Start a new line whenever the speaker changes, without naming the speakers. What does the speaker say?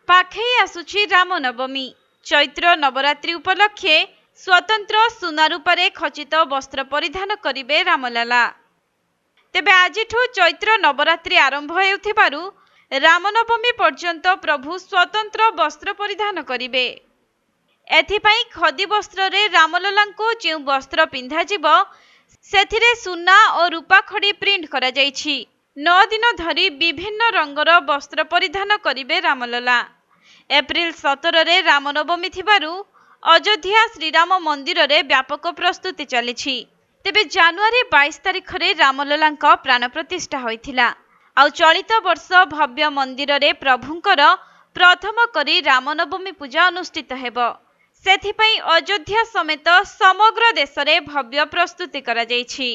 पाखई आसुछि रामनवमी। चैत्र नवरात्रि उपलक्षे स्वतंत्र सुना रूपरे खचित वस्त्र परिधान करिवे रामलला। तेबे आजिठु चैत्र नवरात्रि आरंभ हेउथिबारु रामनवमी पर्यंत प्रभु स्वतंत्र वस्त्र परिधान करिवे। एथिपाई खदी वस्त्र रे रामललांको जे वस्त्र पिंधा जिवो सेथिरे सुना और रूपा खड़ी प्रिंट करा जाइछि। 9 दिन धरी विभिन्न रंगर वस्त्र परिधान करिवे रामलला। एप्रिल 17 रे रामनवमी थिबारु अयोध्या श्रीराम मंदिर रे व्यापक प्रस्तुति चलिछि। तेबे जनवरी 22 तारिख रे रामललांको प्राण प्रतिष्ठा होइथिला। आउ चलित वर्ष भव्य मंदिर रे प्रभुंकर प्रथम करी रामनवमी पूजा अनुष्ठित हेबो। सेथिपाई अयोध्या समेत समग्र देश रे भव्य प्रस्तुति करा जाइछि।